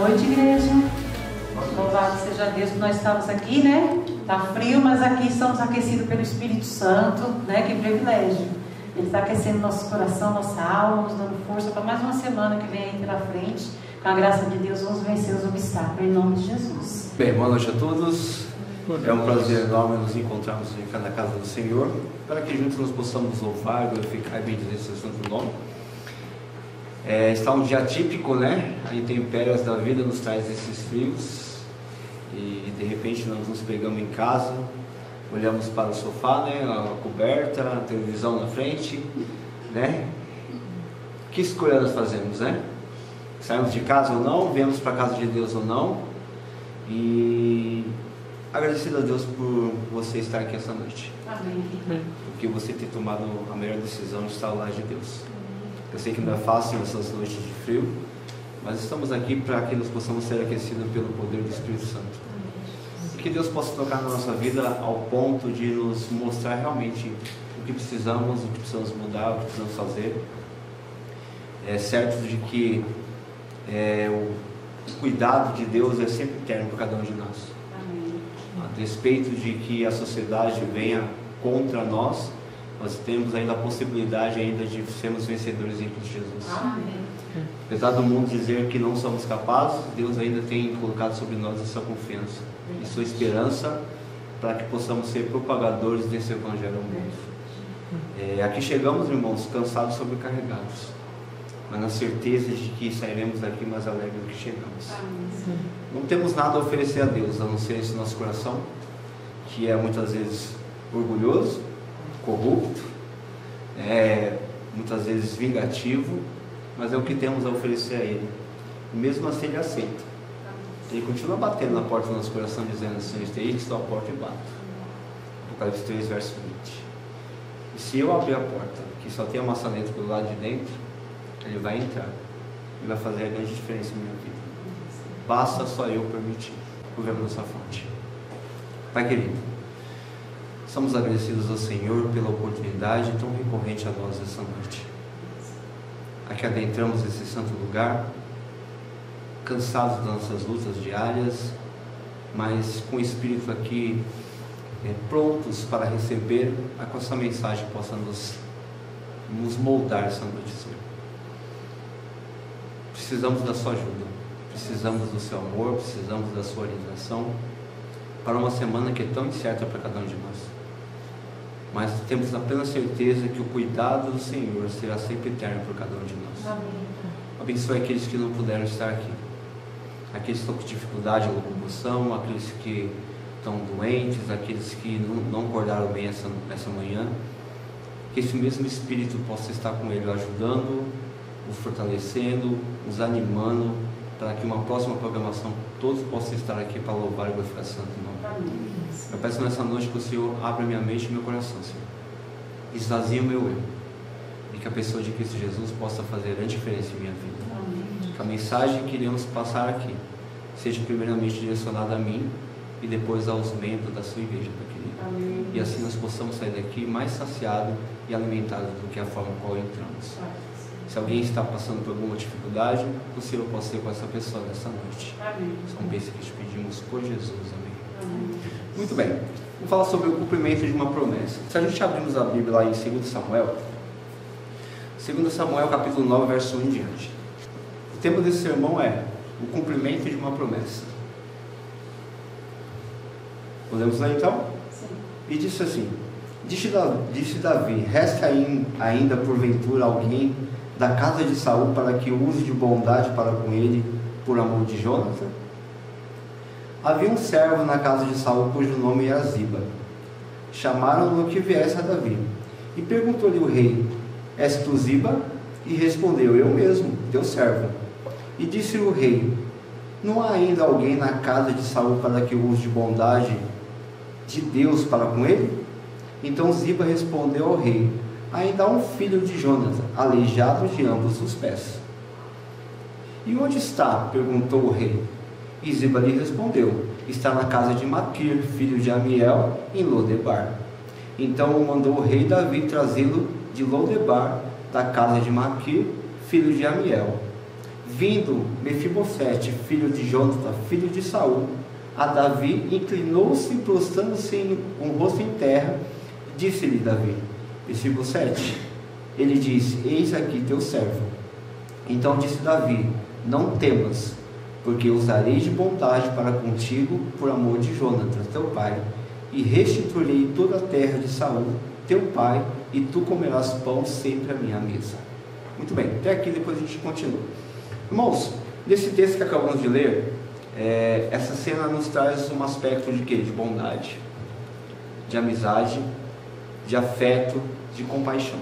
noite, igreja. Louvado seja Deus que nós estamos aqui, né? Tá frio, mas aqui estamos aquecidos pelo Espírito Santo, né? Que privilégio. Ele está aquecendo nosso coração, nossa alma, nos dando força para mais uma semana que vem aí pela frente. Com a graça de Deus, vamos vencer os obstáculos, em nome de Jesus. Bem, boa noite a todos. É um prazer enorme nos encontrarmos na casa do Senhor, para que juntos nós possamos louvar, glorificar e bendizer seu santo nome. Está um dia típico, né? A intempéries da vida nos traz esses frios e de repente nós nos pegamos em casa, olhamos para o sofá, né? A coberta, a televisão na frente, né? Que escolha nós fazemos, né? Saímos de casa ou não, viemos para a casa de Deus ou não. E agradecido a Deus por você estar aqui essa noite. Amém. Porque você ter tomado a melhor decisão de estar ao lado de Deus. Eu sei que não é fácil essas noites de frio, mas estamos aqui para que nós possamos ser aquecidos pelo poder do Espírito Santo. E que Deus possa tocar na nossa vida ao ponto de nos mostrar realmente o que precisamos mudar, o que precisamos fazer. É certo de que o cuidado de Deus é sempre eterno por cada um de nós. Amém. A despeito de que a sociedade venha contra nós, nós temos ainda a possibilidade ainda de sermos vencedores em Cristo Jesus. Amém. Apesar do mundo dizer que não somos capazes, Deus ainda tem colocado sobre nós essa confiança e sua esperança para que possamos ser propagadores desse evangelho ao mundo. Aqui chegamos, irmãos, cansados, sobrecarregados, mas na certeza de que sairemos daqui mais alegres do que chegamos. Amém. Não temos nada a oferecer a Deus, a não ser esse nosso coração, que é muitas vezes orgulhoso, corrupto, muitas vezes vingativo, mas é o que temos a oferecer a Ele. E mesmo assim Ele aceita. Ele continua batendo na porta do nosso coração, dizendo assim: eis que estou à porta e bato. Apocalipse 3, verso 20. E se eu abrir a porta, que só tem a maçaneta pelo lado de dentro, Ele vai entrar e vai fazer a grande diferença na minha vida. Basta só eu permitir. Curvemos nossa fronte. Pai querido, estamos agradecidos ao Senhor pela oportunidade tão recorrente a nós essa noite. Aqui adentramos esse santo lugar, cansados das nossas lutas diárias, mas com o Espírito aqui prontos para receber, a que essa mensagem possa nos moldar essa noite, Senhor. Precisamos da sua ajuda, precisamos do seu amor, precisamos da sua orientação para uma semana que é tão incerta para cada um de nós. Mas temos a plena certeza que o cuidado do Senhor será sempre eterno por cada um de nós. Amém. Abençoe aqueles que não puderam estar aqui, aqueles que estão com dificuldade de locomoção, aqueles que estão doentes, aqueles que não acordaram bem essa manhã. Que esse mesmo Espírito possa estar com ele, ajudando, o fortalecendo, os animando, para que uma próxima programação todos possam estar aqui para louvar e glorificar o santo nome. Amém. Eu peço nessa noite que o Senhor abra minha mente e meu coração, Senhor. Esvazie o meu eu. E que a pessoa de Cristo Jesus possa fazer a grande diferença em minha vida. Amém. Que a mensagem que iremos passar aqui seja primeiramente direcionada a mim e depois aos membros da sua igreja, meu querido. Amém. E assim nós possamos sair daqui mais saciados e alimentados do que a forma qual entramos. Se alguém está passando por alguma dificuldade, o Senhor possa ser com essa pessoa nessa noite. Amém. São bênçãos que te pedimos por Jesus. Amém. Amém. Muito bem, vamos falar sobre o cumprimento de uma promessa. Se a gente abrirmos a Bíblia lá em 2 Samuel, 2 Samuel capítulo 9, verso 1 em diante. O tema desse sermão é o cumprimento de uma promessa. Podemos ler então? Sim. E disse assim: Disse Davi: resta ainda porventura alguém da casa de Saul para que use de bondade para com ele por amor de Jonathan? Havia um servo na casa de Saul cujo nome era Ziba. Chamaram-no que viesse a Davi. E perguntou-lhe o rei: és tu Ziba? E respondeu: eu mesmo, teu servo. E disse-lhe o rei: não há ainda alguém na casa de Saul para que use de bondade de Deus para com ele? Então Ziba respondeu ao rei: ainda há um filho de Jonathan, aleijado de ambos os pés. E onde está? Perguntou o rei. E Ziba lhe respondeu: está na casa de Maquir, filho de Amiel, em Lodebar. Então mandou o rei Davi trazê-lo de Lodebar, da casa de Maquir, filho de Amiel. Vindo Mefibosete, filho de Jonatã, filho de Saul, a Davi, inclinou-se, prostrando-se com o rosto em terra, disse-lhe Davi: Mefibosete. Ele disse: Eis aqui teu servo. Então disse Davi: Não temas, porque usarei de bondade para contigo por amor de Jonatã, teu pai, e restituirei toda a terra de Saul, teu pai, e tu comerás pão sempre à minha mesa. Muito bem, até aqui, depois a gente continua. Irmãos, nesse texto que acabamos de ler, essa cena nos traz um aspecto de quê? De bondade, de amizade, de afeto, de compaixão.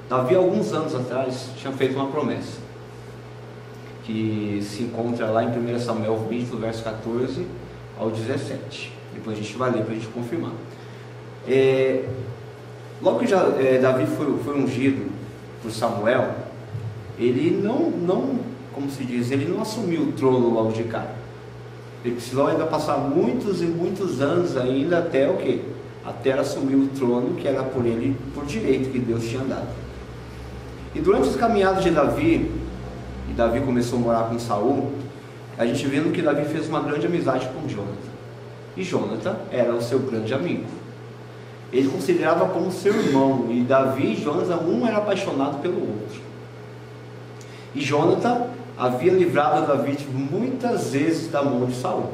Davi, alguns anos atrás, tinha feito uma promessa, que se encontra lá em 1 Samuel 20, do verso 14 ao 17. Depois a gente vai ler para a gente confirmar. Logo que Davi foi ungido por Samuel, ele como se diz, ele não assumiu o trono logo de cara. Ele precisou ainda passar muitos e muitos anos ainda até o quê? Até assumir o trono que era por ele, por direito que Deus tinha dado. E durante os caminhados de Davi, e Davi começou a morar com Saul, a gente vendo que Davi fez uma grande amizade com Jonatã. E Jonatã era o seu grande amigo. Ele considerava como seu irmão, e Davi e Jonatã, um era apaixonado pelo outro. E Jonatã havia livrado Davi muitas vezes da mão de Saul.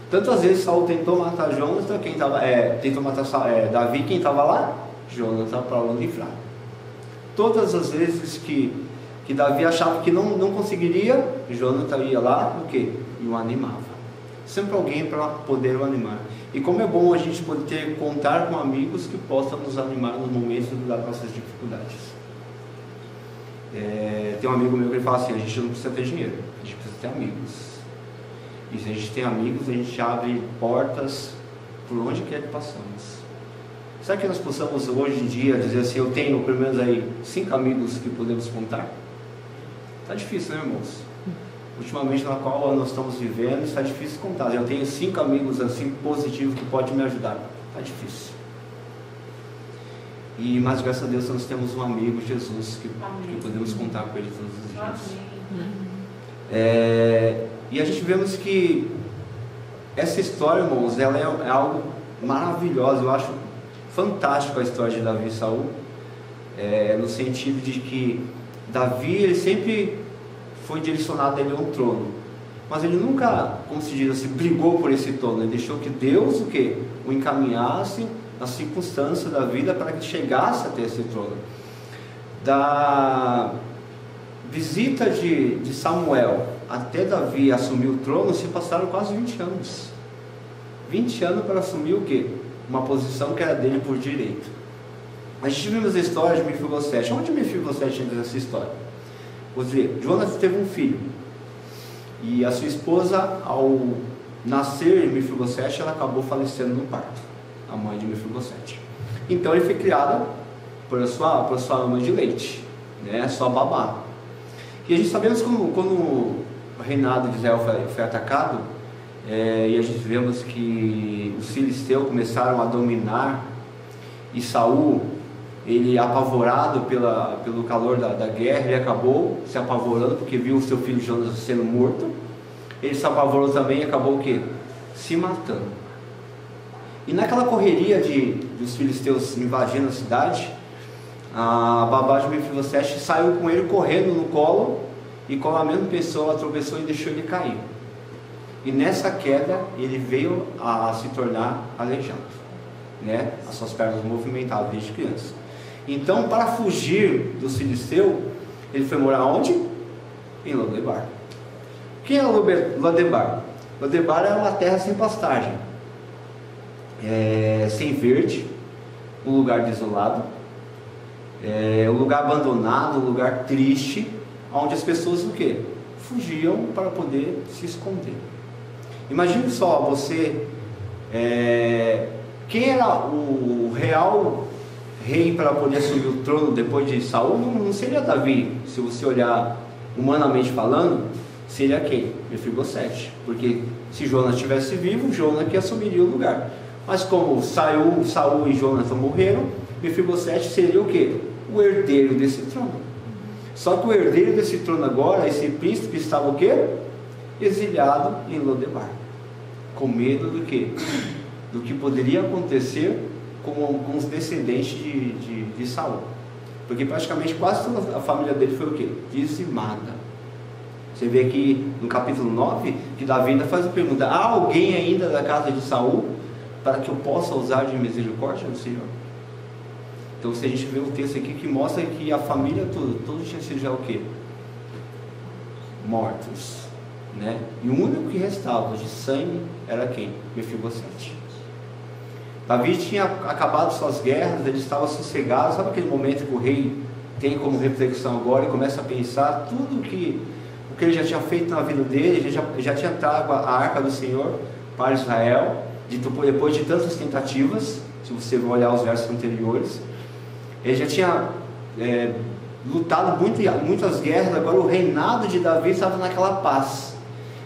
Tantas vezes Saul tentou matar Jonatã, tentou matar Davi, quem estava lá? Jonatã, para o livrar. Todas as vezes que Davi achava que não conseguiria, Jonatã ia lá, o quê? E o animava. Sempre alguém para poder o animar. E como é bom a gente poder contar com amigos que possam nos animar nos momentos das nossas dificuldades. Tem um amigo meu que ele fala assim: a gente não precisa ter dinheiro, a gente precisa ter amigos. E se a gente tem amigos, a gente abre portas por onde quer que passamos. Será que nós possamos hoje em dia dizer assim: eu tenho pelo menos aí 5 amigos que podemos contar? Está difícil, né, irmãos? Ultimamente, na qual nós estamos vivendo, está difícil contar. Eu tenho 5 amigos assim positivos que podem me ajudar. Está difícil. Mas graças a Deus nós temos um amigo, Jesus, que podemos contar com ele todos os dias. E a gente vemos que essa história, irmãos, ela é algo maravilhoso. Eu acho fantástico a história de Davi e Saul, no sentido de que Davi, ele sempre foi direcionado a ele a um trono, mas ele nunca, como se diz assim, brigou por esse trono. Ele deixou que Deus o encaminhasse nas circunstâncias da vida para que chegasse até esse trono. Da visita de Samuel até Davi assumir o trono se passaram quase 20 anos. 20 anos para assumir o quê? Uma posição que era dele por direito. A gente viu as histórias de Mefibosete. Onde Mefibosete entra nessa história? Vou dizer, Jonas teve um filho, e a sua esposa, ao nascer Mefibosete, ela acabou falecendo no parto, a mãe de Mefibosete. Então ele foi criado por sua mãe de leite, né, sua babá. E a gente sabemos quando o reinado de Israel foi atacado, e a gente vemos que os filisteus começaram a dominar, e Saul, ele apavorado pelo calor da guerra, ele acabou se apavorando porque viu o seu filho Jonas sendo morto. Ele se apavorou também e acabou o quê? Se matando. E naquela correria dos filisteus invadindo a cidade, a babá de Mefibosete saiu com ele correndo no colo, e com a mesma pessoa ela tropeçou e deixou ele cair. E nessa queda ele veio a se tornar aleijado, né? As suas pernas movimentavam desde criança. Então, para fugir dos filisteus, ele foi morar onde? Em Lodebar. Quem é Lodebar? Lodebar é uma terra sem pastagem, sem verde, um lugar desolado, um lugar abandonado, um lugar triste, onde as pessoas o quê? Fugiam para poder se esconder. Imagine só, você, quem era o real rei para poder assumir o trono depois de Saul? Não seria Davi. Se você olhar humanamente falando, seria quem? Mefibosete. Porque se Jonas estivesse vivo, Jonas que assumiria o lugar. Mas como Saul e Jonas morreram, Mefibosete seria o quê? O herdeiro desse trono. Só que o herdeiro desse trono agora, esse príncipe, estava o quê? Exilado em Lodebar, com medo do quê? Do que poderia acontecer com os descendentes de Saul, porque praticamente quase toda a família dele foi o quê? Dizimada. Você vê aqui no capítulo 9 que Davi ainda faz a pergunta: há alguém ainda da casa de Saul para que eu possa usar de misericórdia do Senhor? Então, se a gente vê um texto aqui que mostra que a família todos tinham sido já o quê? Mortos, né? E o único que restava de sangue era quem? Mefibosete. Davi tinha acabado suas guerras, ele estava sossegado. Sabe aquele momento que o rei tem como reflexão agora e começa a pensar tudo o que ele já tinha feito na vida dele? Ele já tinha trago a arca do Senhor para Israel, depois de tantas tentativas. Se você olhar os versos anteriores, ele já tinha lutado muitas guerras. Agora o reinado de Davi estava naquela paz,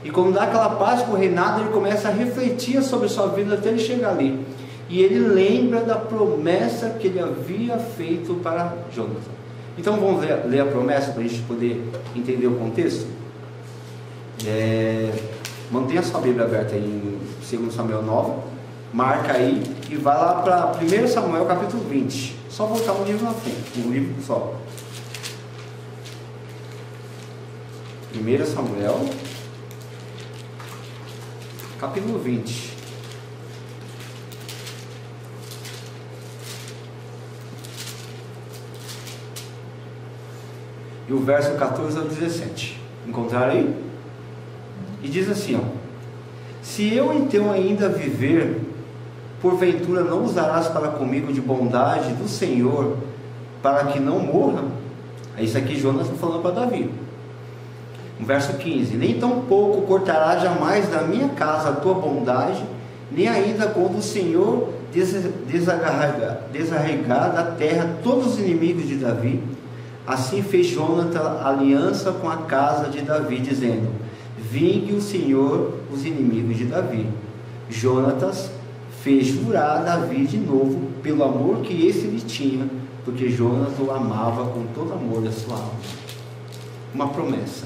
e quando dá aquela paz com o reinado, ele começa a refletir sobre sua vida até ele chegar ali, e ele lembra da promessa que ele havia feito para Jonathan. Então vamos ler a promessa para a gente poder entender o contexto. Mantenha sua Bíblia aberta aí em 2 Samuel 9, marca aí e vai lá para 1 Samuel capítulo 20. Só voltar um livro na frente, um livro só. 1 Samuel capítulo 20. E o verso 14 ao 17. Encontraram aí? E diz assim, ó: se eu então ainda viver, porventura não usarás para comigo de bondade do Senhor, para que não morra? Isso aqui Jonas está falando para Davi. No verso 15: nem tampouco cortará jamais da minha casa a tua bondade, nem ainda quando o Senhor desarraigar da terra todos os inimigos de Davi. Assim fez Jonathan aliança com a casa de Davi, dizendo: vingue o Senhor os inimigos de Davi. Jonatas fez jurar Davi de novo pelo amor que esse lhe tinha, porque Jonathan o amava com todo amor da sua alma. Uma promessa.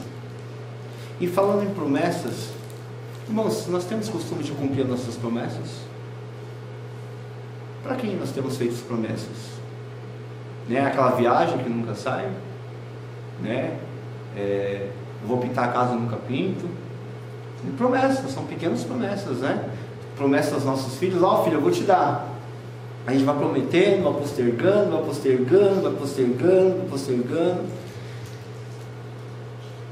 E falando em promessas, irmãos, nós temos costume de cumprir nossas promessas? Para quem nós temos feito as promessas? Né? Aquela viagem que nunca sai, né? Vou pintar a casa e nunca pinto. Promessas, são pequenas promessas, né? Promessas aos nossos filhos: ó, filho, eu vou te dar. A gente vai prometendo, vai postergando.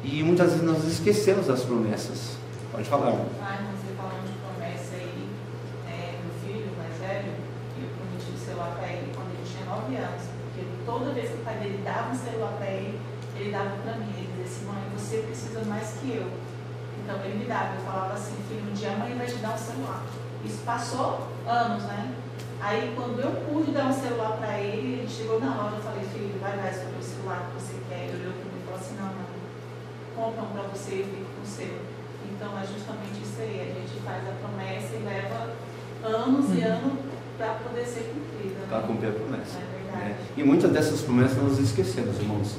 E muitas vezes nós esquecemos das promessas. Pode falar. Você falando de promessa aí, meu filho mais velho, eu prometi o celular para ele quando ele tinha 9 anos, porque toda vez que o pai dele dava um celular para ele dava para mim. Ele dizia assim: mãe, você precisa mais que eu. Então ele me dava. Eu falava assim: filho, um dia a mãe vai te dar um celular. Isso passou anos, né? Aí quando eu pude dar um celular para ele, ele chegou na loja. Eu falei: filho, vai lá escolher o celular que você quer. Ele olhou para mim e falou assim: não, compra um para você e fica com o seu. Então é justamente isso aí. A gente faz a promessa e leva anos e anos para poder ser cumprida, né? Para cumprir a promessa. É verdade. E muitas dessas promessas nós esquecemos, irmãos.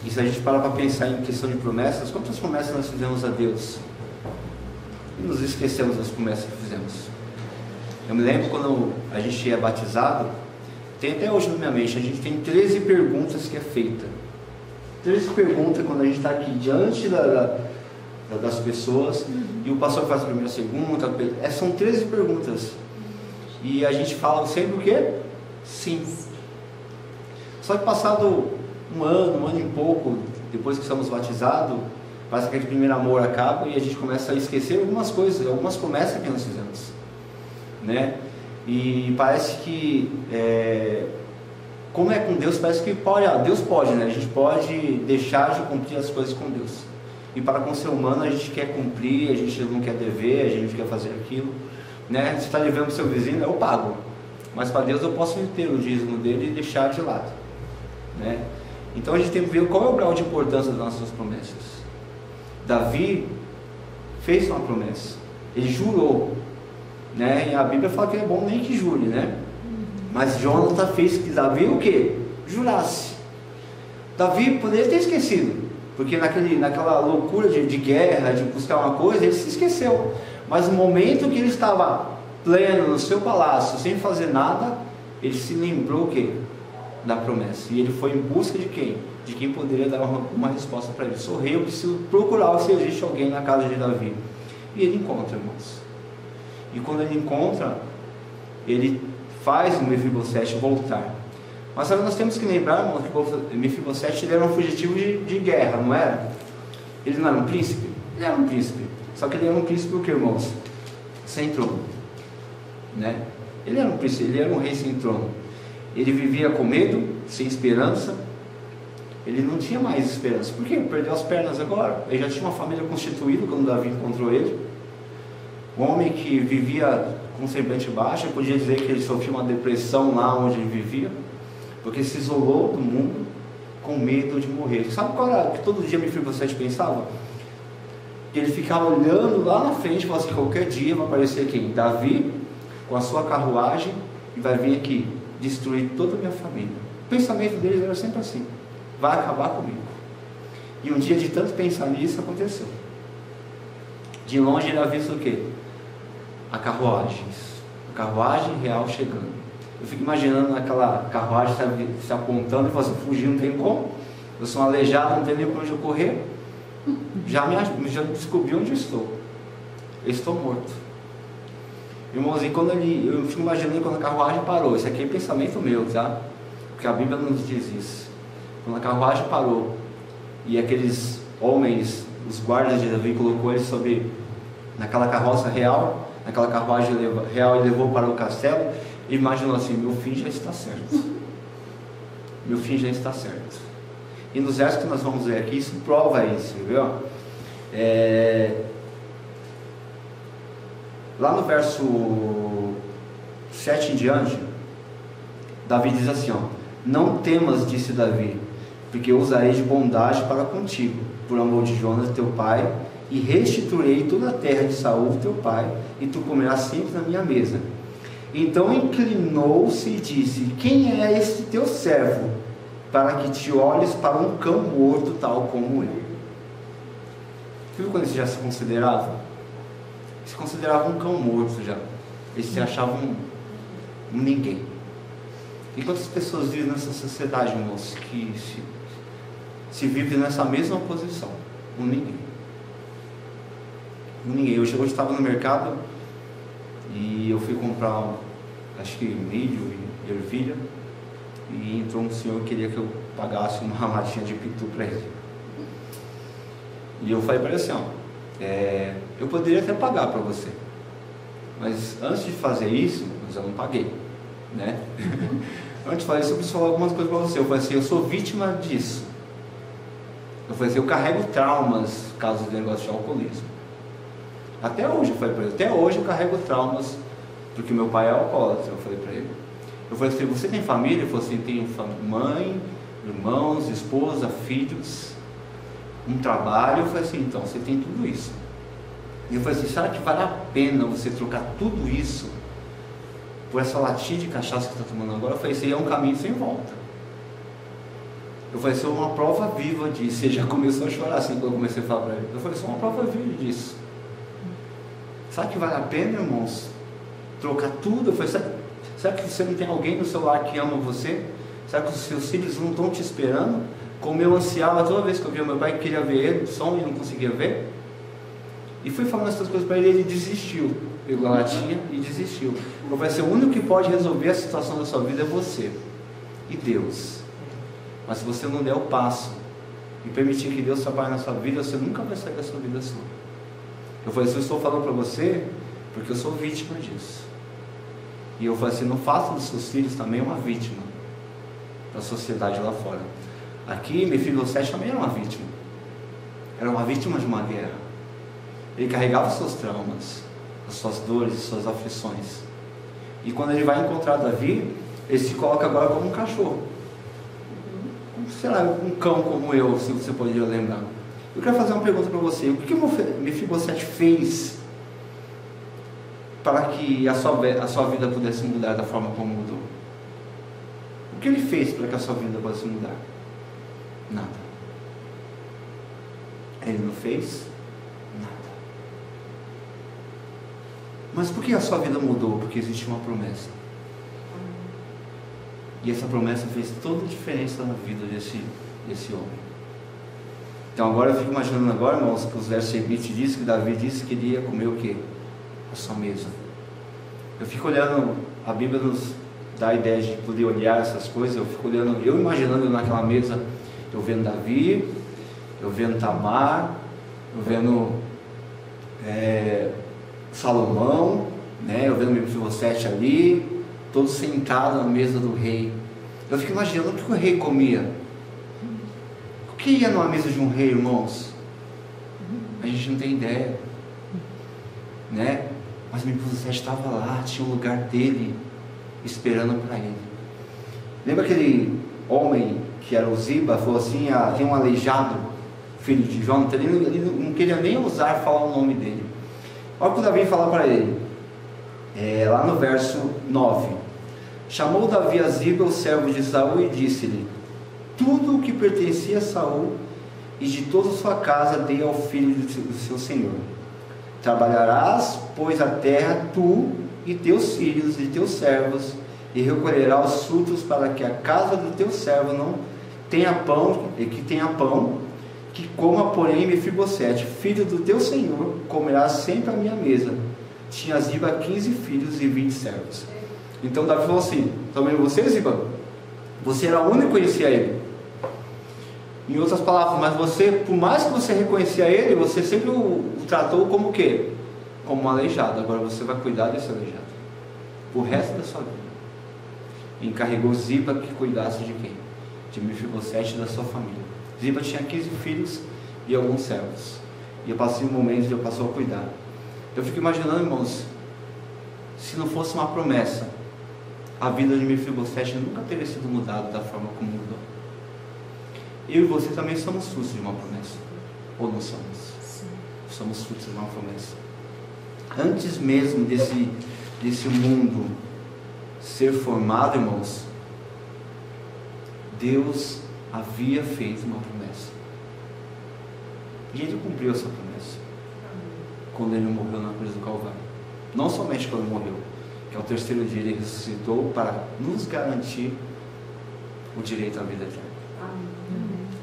E se a gente parar para pensar em questão de promessas, quantas promessas nós fizemos a Deus? E nos esquecemos das promessas que fizemos. Eu me lembro quando a gente é batizado, tem até hoje na minha mente, a gente tem 13 perguntas que é feita. 13 perguntas quando a gente está aqui diante das pessoas, e o pastor faz a primeira pergunta, são 13 perguntas. E a gente fala sempre o quê? Sim. Só que passado um ano e pouco, depois que somos batizados, parece que aquele primeiro amor acaba e a gente começa a esquecer algumas coisas, algumas promessas que nós fizemos, né? E parece que, como é com Deus, parece que Deus pode, né? A gente pode deixar de cumprir as coisas com Deus. E para com o ser humano a gente quer cumprir, a gente não quer dever, a gente quer fazer aquilo, né? Você está devendo para o seu vizinho, eu pago. Mas para Deus eu posso ter o dízimo dele e deixar de lado, né? Então a gente tem que ver qual é o grau de importância das nossas promessas. Davi fez uma promessa, ele jurou, né? E a Bíblia fala que é bom nem que jure, né? Mas Jonathan fez que Davi o quê? Jurasse. Davi poderia ter esquecido, porque naquela loucura de guerra, de buscar uma coisa, ele se esqueceu. Mas no momento que ele estava pleno no seu palácio, sem fazer nada, ele se lembrou o quê? Da promessa. E ele foi em busca de quem? De quem poderia dar uma resposta para ele. Sou rei, eu preciso procurar se existe alguém na casa de Davi. E ele encontra, irmãos. E quando ele encontra, ele faz o Mefibosete voltar. Mas nós temos que lembrar, irmãos, que Mefibosete era um fugitivo de guerra, não era? Ele não era um príncipe? Ele era um príncipe. Só que ele era um príncipe o que, irmãos? Sem trono, né? Ele era um príncipe, ele era um rei sem trono. Ele vivia com medo, sem esperança. Ele não tinha mais esperança. Por quê? Perdeu as pernas agora. Ele já tinha uma família constituída quando Davi encontrou ele. Um homem que vivia com semblante baixo. Eu podia dizer que ele sofreu uma depressão lá onde ele vivia, porque se isolou do mundo com medo de morrer. Sabe qual era que todo dia Mefibosete pensava? Ele ficava olhando lá na frente e falava assim: qualquer dia vai aparecer quem? Davi com a sua carruagem e vai vir aqui destruir toda a minha família. O pensamento deles era sempre assim: vai acabar comigo. E um dia, de tanto pensar nisso, aconteceu. De longe ele avisa o quê? A carruagem real chegando. Eu fico imaginando aquela carruagem se apontando e você fugir, não tem como. Eu sou um aleijado, não tem nem para onde eu correr. Já descobri onde eu estou. Eu estou morto. Irmãos, e quando eu fico imaginando quando a carruagem parou. Isso aqui é pensamento meu, tá? Porque a Bíblia não nos diz isso. Quando a carruagem parou e aqueles homens, os guardas de Davi, colocou eles naquela carroça real, naquela carruagem real, e levou para o castelo, e imaginou assim: meu fim já está certo. Meu fim já está certo. E nos versos que nós vamos ler aqui, isso prova isso, viu? Lá no verso 7 em diante, Davi diz assim, ó: não temas, disse Davi, porque eu usarei de bondade para contigo, por amor de Jonas teu pai, e restituirei toda a terra de Saul teu pai, e tu comerás sempre na minha mesa. Então inclinou-se e disse: quem é este teu servo, para que te olhes para um cão morto tal como eu? Viu quando eles já se consideravam? Se consideravam um cão morto já. Eles se achavam um ninguém. E quantas pessoas vivem nessa sociedade, moço, que se vive nessa mesma posição? Um ninguém. Um ninguém. Hoje eu estava no mercado e eu fui comprar, acho que milho e ervilha, e entrou um senhor que queria que eu pagasse uma latinha de pitu para ele. E eu falei para ele assim: ó, eu poderia até pagar para você, mas antes de fazer isso, eu não paguei, né? Antes de fazer isso, eu preciso falar algumas coisas para você. Eu falei assim: eu sou vítima disso. Eu falei assim: eu carrego traumas por causa do negócio de alcoolismo. Até hoje, eu falei para ele, até hoje eu carrego traumas porque meu pai é alcoólatra. Eu falei para ele. Eu falei assim: você tem família? Ele falou assim: tenho mãe, irmãos, esposa, filhos, um trabalho. Eu falei assim: então, você tem tudo isso. E eu falei assim: será que vale a pena você trocar tudo isso por essa latinha de cachaça que você está tomando agora? Eu falei assim: é um caminho sem volta. Eu falei assim: é uma prova viva disso. Ele já começou a chorar assim quando eu comecei a falar para ele. Eu falei assim: é uma prova viva disso. Será que vale a pena, irmãos, trocar tudo? Eu falei: será que você não tem alguém no seu lar que ama você? Será que os seus filhos não estão te esperando? Como eu ansiava toda vez que eu via meu pai, que queria ver ele, o som, e não conseguia ver. E fui falando essas coisas para ele, ele desistiu. Pegou a latinha e desistiu. Eu falei assim: o único que pode resolver a situação da sua vida é você e Deus. Mas se você não der o passo e permitir que Deus trabalhe na sua vida, você nunca vai sair da sua vida sua. Eu falei assim: eu estou falando para você porque eu sou vítima disso. E eu falei assim: não faça dos seus filhos também uma vítima da sociedade lá fora. Aqui, Mefibosete também era uma vítima. Era uma vítima de uma guerra. Ele carregava os seus traumas, as suas dores, as suas aflições. E quando ele vai encontrar Davi, ele se coloca agora como um cachorro. Sei lá, um cão como eu, se você poderia lembrar. Eu quero fazer uma pergunta para você: o que Mefibosete fez para que a sua vida pudesse mudar da forma como mudou? O que ele fez para que a sua vida pudesse mudar? Nada. Ele não fez nada. Mas por que a sua vida mudou? Porque existe uma promessa. E essa promessa fez toda a diferença na vida desse homem. Então agora eu fico imaginando agora, irmãos, que os versos seguintes diz que Davi disse que ele ia comer o quê? A sua mesa. Eu fico olhando, a Bíblia nos dá a ideia de poder olhar essas coisas, eu fico olhando, eu imaginando naquela mesa, eu vendo Davi, eu vendo Tamar, eu vendo Salomão, né? Eu vendo Mefibosete ali, todos sentados na mesa do rei. Eu fico imaginando o que o rei comia. O que ia numa mesa de um rei, irmãos? A gente não tem ideia, né? Mas Mefibosete estava lá, tinha um lugar dele esperando para ele. Lembra aquele homem que era o Ziba, falou assim, tem um aleijado, filho de Jonathan, ele não queria nem ousar falar o nome dele. Olha o que Davi fala para ele, lá no verso 9. Chamou Davi a Ziba, o servo de Saul, e disse-lhe: tudo o que pertencia a Saul e de toda a sua casa dei ao filho do seu senhor. Trabalharás, pois, a terra, tu e teus filhos e teus servos, e recolherás os frutos, para que a casa do teu servo não tenha pão, que coma, porém, Mefibosete, filho do teu senhor, comerá sempre à minha mesa. Tinha Ziba 15 filhos e 20 servos. Então Davi falou assim: estão vendo você, Ziba? Você era o único que conhecia ele. Em outras palavras, mas você, por mais que você reconhecia ele, você sempre o tratou como o quê? Como um aleijado. Agora você vai cuidar desse aleijado o resto da sua vida. E encarregou Ziba que cuidasse de quem? De Mefibosete e da sua família. Ziba tinha 15 filhos e alguns servos. E eu passei um momento e eu passou a cuidar. Eu fico imaginando, irmãos, se não fosse uma promessa, a vida de Mefibosete nunca teria sido mudada da forma como mudou. Eu e você também somos frutos de uma promessa. Ou não somos? Sim. Somos frutos de uma promessa. Antes mesmo desse mundo ser formado, irmãos, Deus havia feito uma promessa. E Ele cumpriu essa promessa. Quando Ele morreu na cruz do Calvário. Não somente quando Ele morreu, que ao terceiro dia Ele ressuscitou para nos garantir o direito à vida eterna.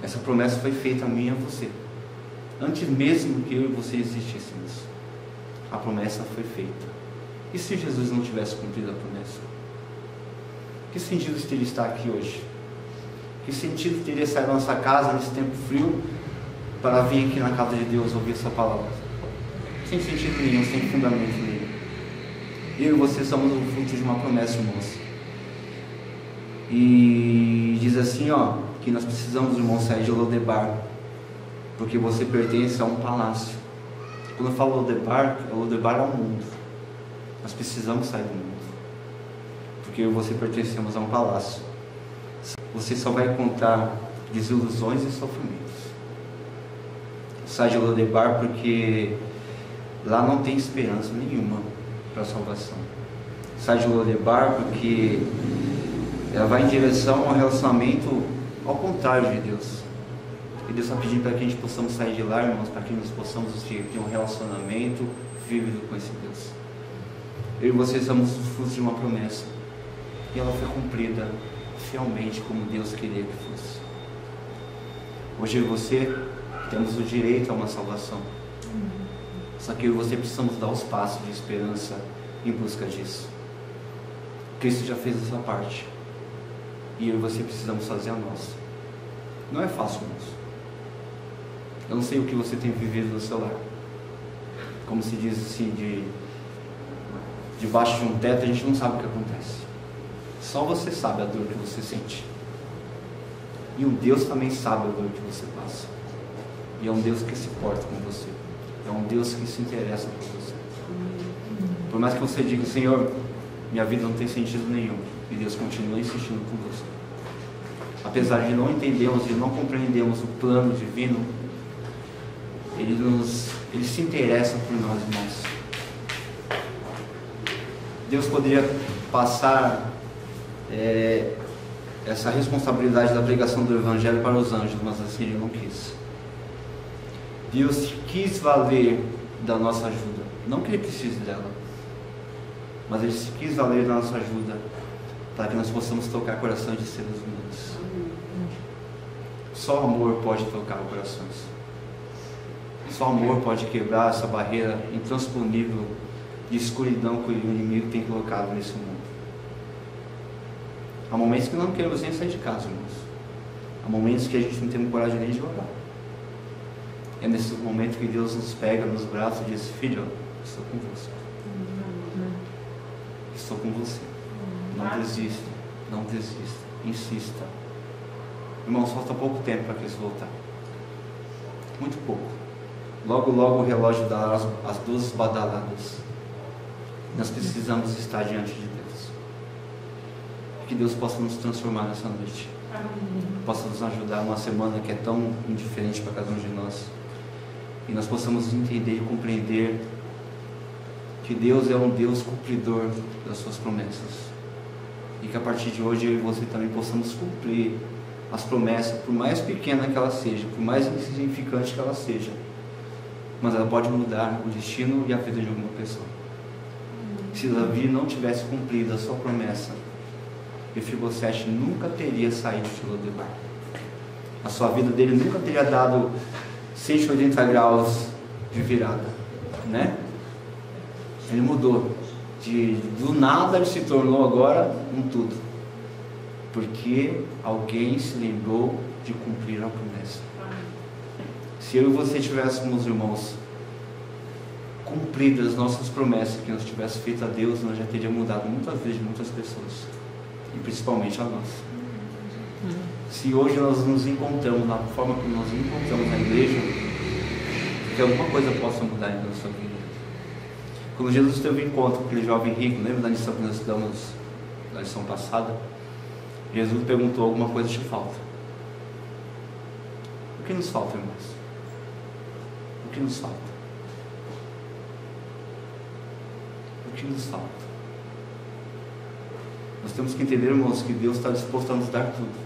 Essa promessa foi feita a mim e a você. Antes mesmo que eu e você existíssemos, a promessa foi feita. E se Jesus não tivesse cumprido a promessa? Que sentido teria estar aqui hoje? Que sentido teria sair da nossa casa nesse tempo frio para vir aqui na casa de Deus ouvir essa palavra? Sem sentido nenhum, sem fundamento nenhum. Eu e você somos o fruto de uma promessa, irmãos. E diz assim, que nós precisamos, irmão, sair de Lodebar, porque você pertence a um palácio. Quando eu falo Lodebar é o mundo. Nós precisamos sair do mundo, porque eu e você pertencemos a um palácio. Você só vai encontrar desilusões e sofrimentos. Sai de Lodebar porque lá não tem esperança nenhuma para a salvação. Sai de Lodebar porque ela vai em direção a um relacionamento ao contrário de Deus. E Deus está pedindo para que a gente possamos sair de lá, irmãos, para que nós possamos ter um relacionamento vívido com esse Deus. Eu e você somos os frutos de uma promessa. E ela foi cumprida fielmente como Deus queria que fosse. Hoje eu e você temos o direito a uma salvação. Só que eu e você precisamos dar os passos de esperança em busca disso. Cristo já fez a sua parte. E eu e você precisamos fazer a nossa. Não é fácil, irmãos. Eu não sei o que você tem vivido no seu lar. Como se diz assim, debaixo de um teto a gente não sabe o que acontece. Só você sabe a dor que você sente. E o Deus também sabe a dor que você passa. E é um Deus que se importa com você. É um Deus que se interessa por você. Por mais que você diga, Senhor, minha vida não tem sentido nenhum, e Deus continua insistindo com você. Apesar de não entendermos e não compreendermos o plano divino, Ele se interessa por nós, irmãos. Deus poderia passar essa responsabilidade da pregação do Evangelho para os anjos, mas assim Ele não quis. Deus quis valer da nossa ajuda, não que Ele precise dela, mas Ele quis valer da nossa ajuda para que nós possamos tocar corações de seres humanos. Só o amor pode tocar corações. Só o amor pode quebrar essa barreira intransponível de escuridão que o inimigo tem colocado nesse mundo. Há momentos que não queremos nem sair de casa, irmãos. Há momentos que a gente não tem coragem nem de orar. É nesse momento que Deus nos pega nos braços e diz: filho, estou com você. Estou com você. Não desista. Não desista. Insista. Irmãos, falta pouco tempo para que isso voltar. Muito pouco. Logo, logo o relógio dá as 12 badaladas. Nós precisamos estar diante de Deus. Que Deus possa nos transformar nessa noite. Possa nos ajudar numa semana que é tão indiferente para cada um de nós. E nós possamos entender e compreender que Deus é um Deus cumpridor das suas promessas. E que a partir de hoje eu e você também possamos cumprir as promessas, por mais pequena que ela seja, por mais insignificante que ela seja. Mas ela pode mudar o destino e a vida de alguma pessoa. Se Davi não tivesse cumprido a sua promessa, Mefibosete nunca teria saído de Lodebar. A sua vida dele nunca teria dado 180 graus de virada, né? Ele mudou. Do nada ele se tornou agora um tudo. Porque alguém se lembrou de cumprir a promessa. Se eu e você tivéssemos, irmãos, cumprido as nossas promessas que nós tivéssemos feito a Deus, nós já teríamos mudado muitas vezes muitas pessoas. E principalmente a nós. Se hoje nós nos encontramos na forma que nós nos encontramos na igreja, que alguma coisa possa mudar em nossa vida. Quando Jesus teve um encontro com aquele jovem rico, lembra da lição que nós estudamos na lição passada? Jesus perguntou: alguma coisa te falta? O que nos falta, irmãos? O que nos falta? O que nos falta? Nós temos que entender, irmãos, que Deus está disposto a nos dar tudo.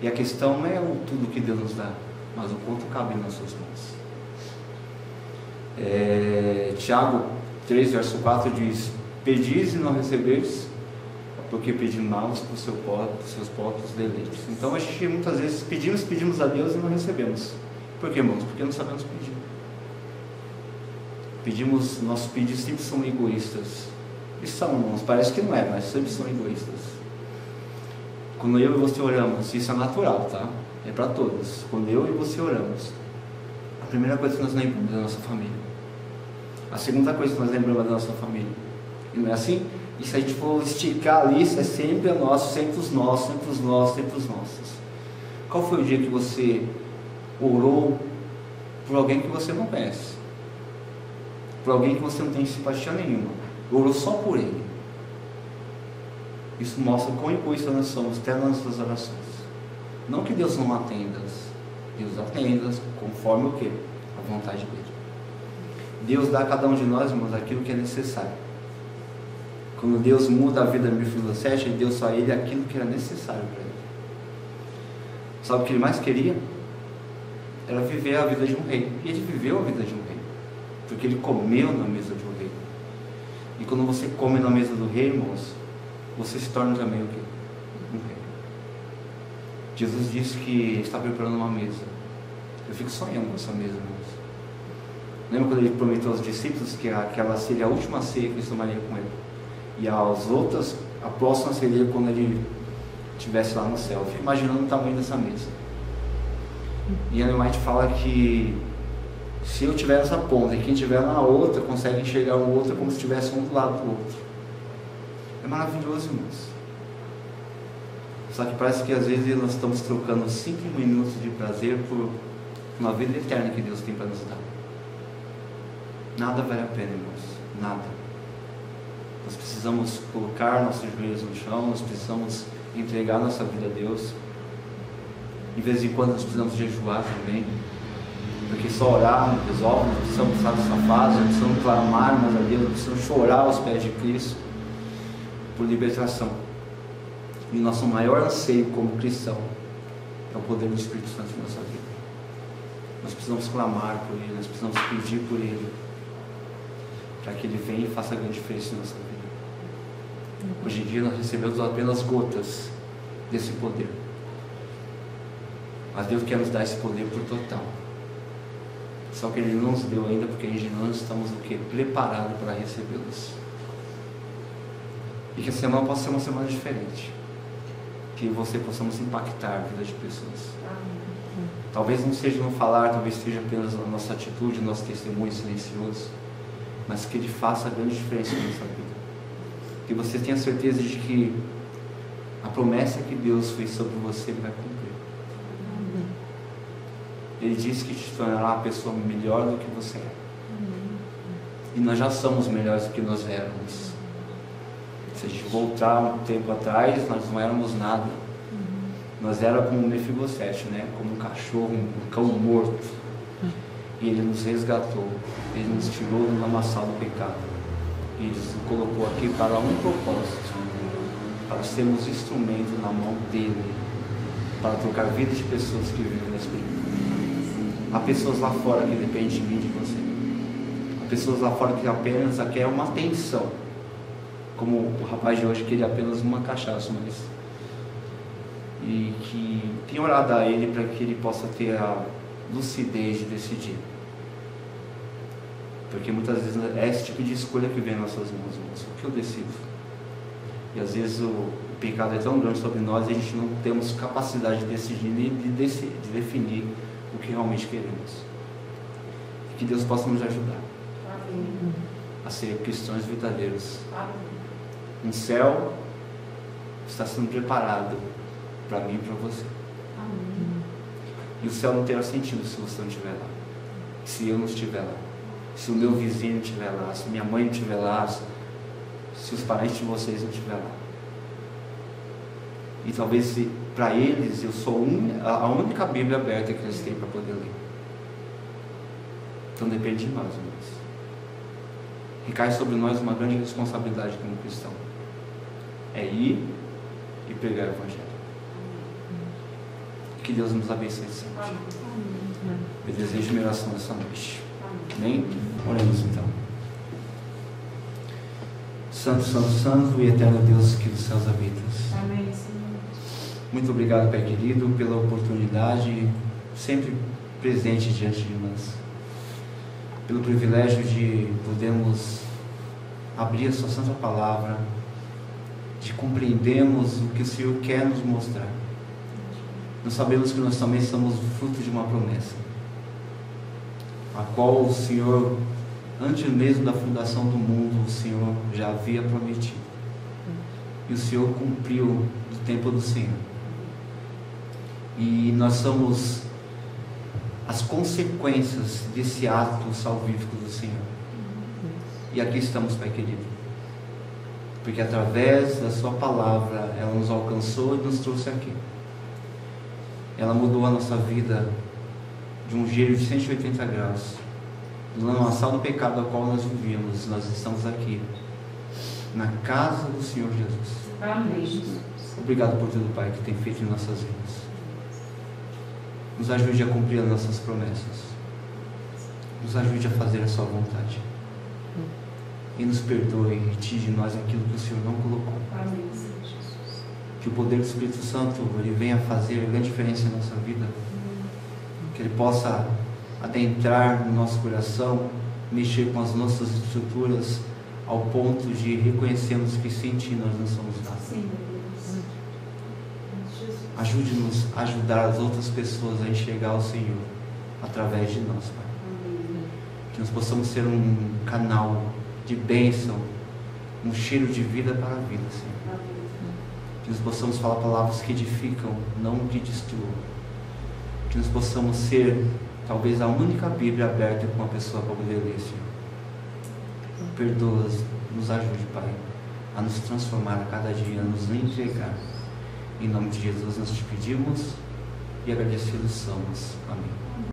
E a questão não é o tudo que Deus nos dá, mas o quanto cabe nas suas mãos. Tiago 3, verso 4 diz: pedis e não recebeis, porque pedimos para os seus próprios deleites. Então a gente muitas vezes pedimos a Deus e não recebemos. Por quê, irmãos? Porque não sabemos pedir. Nossos pedidos sempre são egoístas. E são, irmãos, parece que não é, mas sempre são egoístas. Quando eu e você oramos, isso é natural, tá? É para todos. Quando eu e você oramos, a primeira coisa que nós lembramos é da nossa família. A segunda coisa que nós lembramos é da nossa família. E não é assim? E se a gente for esticar a lista, é sempre a nossa, sempre os nossos, sempre os nossos, sempre os nossos. Qual foi o dia que você orou por alguém que você não conhece? Por alguém que você não tem simpatia nenhuma? Orou só por ele. Isso mostra quão egoístas nós somos, até nas nossas orações. Não que Deus não atenda, Deus atenda conforme o que? A vontade dele. Deus dá a cada um de nós, irmãos, aquilo que é necessário. Quando Deus muda a vida de Mefibosete, Ele deu só a ele aquilo que era necessário para ele. Sabe o que ele mais queria? Era viver a vida de um rei. E ele viveu a vida de um rei, porque ele comeu na mesa de um rei. E quando você come na mesa do rei, irmãos, você se torna também o quê? Um rei. Jesus disse que está preparando uma mesa. Eu fico sonhando com essa mesa, irmãos. Lembra quando ele prometeu aos discípulos que aquela seria a última ceia que eles tomariam com ele? E as outras, a próxima seria quando ele estivesse lá no céu. Eu fico imaginando o tamanho dessa mesa. E Ellen White fala que se eu estiver nessa ponta e quem estiver na outra consegue enxergar o outro como se estivesse um do lado do outro. É maravilhoso, irmãos. Só que parece que às vezes nós estamos trocando 5 minutos de prazer por uma vida eterna que Deus tem para nos dar. Nada vale a pena, irmãos. Nada. Nós precisamos colocar nossos joelhos no chão, nós precisamos entregar nossa vida a Deus. De vez em quando nós precisamos jejuar também, porque só orar não resolve. Nós precisamos estar nessa fase, nós precisamos clamar mais a Deus, nós precisamos chorar aos pés de Cristo por libertação. E o nosso maior anseio como cristão é o poder do Espírito Santo em nossa vida. Nós precisamos clamar por Ele, nós precisamos pedir por Ele, para que Ele venha e faça grande diferença em nossa vida. Hoje em dia nós recebemos apenas gotas desse poder, mas Deus quer nos dar esse poder por total. Só que Ele não nos deu ainda porque não estamos o quê? Preparados para recebê-los. E que a semana possa ser uma semana diferente, que você possamos impactar a vida de pessoas. Talvez não seja no falar, talvez seja apenas a nossa atitude, o nosso testemunho silencioso, mas que Ele faça grande diferença na nossa vida. Que você tenha certeza de que a promessa que Deus fez sobre você, Ele vai cumprir. Ele disse que te tornará uma pessoa melhor do que você é. E nós já somos melhores do que nós éramos. Se a gente voltar um tempo atrás, nós não éramos nada. Nós éramos como um Mefibosete, né? Como um cachorro, um cão morto. E Ele nos resgatou. Ele nos tirou do lamaçal do pecado. E Ele nos colocou aqui para um propósito. Para sermos instrumento na mão dEle. Para tocar a vida de pessoas que vivem nesse período. Há pessoas lá fora que dependem de mim e de você. Há pessoas lá fora que apenas querem uma atenção. Como o rapaz de hoje queria apenas uma cachaça, mas... E que tem orado a Ele para que Ele possa ter a lucidez de decidir. Porque muitas vezes é esse tipo de escolha que vem em nossas mãos, irmãos. O que eu decido? E às vezes o pecado é tão grande sobre nós e a gente não temos capacidade de decidir nem de definir o que realmente queremos. E que Deus possa nos ajudar a ser cristãos verdadeiros. Um céu está sendo preparado para mim e para você. E o céu não terá sentido se você não estiver lá. Se eu não estiver lá. Se o meu vizinho não estiver lá. Se minha mãe não estiver lá. Se os parentes de vocês não estiver lá. E talvez para eles eu sou a única Bíblia aberta que eles têm para poder ler. Então depende de nós, irmãos. Recai sobre nós uma grande responsabilidade como cristão. É ir e pregar o Evangelho. Que Deus nos abençoe sempre. Eu desejo minha oração nessa noite. Amém? Oremos então. Santo, Santo, Santo e eterno Deus que dos céus habitas. Amém, Senhor. Muito obrigado, Pai querido, pela oportunidade sempre presente diante de nós. Pelo privilégio de podermos abrir a Sua Santa Palavra, de compreendermos o que o Senhor quer nos mostrar. Nós sabemos que nós também somos fruto de uma promessa, a qual o Senhor, antes mesmo da fundação do mundo, o Senhor já havia prometido. E o Senhor cumpriu no tempo do Senhor. E nós somos as consequências desse ato salvífico do Senhor. E aqui estamos, Pai querido, porque através da Sua palavra ela nos alcançou e nos trouxe aqui. Ela mudou a nossa vida de um giro de 180 graus, do lamaçal do pecado ao qual nós vivíamos. Nós estamos aqui na casa do Senhor Jesus. Amém. Obrigado por tudo, Pai, que tem feito em nossas vidas. Nos ajude a cumprir as nossas promessas. Nos ajude a fazer a Sua vontade. E nos perdoe e tire de nós aquilo que o Senhor não colocou. Amém, Senhor Jesus. Que o poder do Espírito Santo Ele venha fazer grande diferença em nossa vida. Que Ele possa adentrar no nosso coração, mexer com as nossas estruturas, ao ponto de reconhecermos que sem Ti nós não somos nada. Sim, Deus. Ajude-nos a ajudar as outras pessoas a enxergar o Senhor através de nós, Pai. Amém. Que nós possamos ser um canal de bênção, um cheiro de vida para a vida, Senhor. Amém. Que nós possamos falar palavras que edificam, não que destruam. Que nós possamos ser talvez a única Bíblia aberta com uma pessoa para poder ler, Senhor. Perdoa-nos, nos ajude, Pai, a nos transformar a cada dia, a nos entregar. Em nome de Jesus nós te pedimos e agradecidos somos. Amém.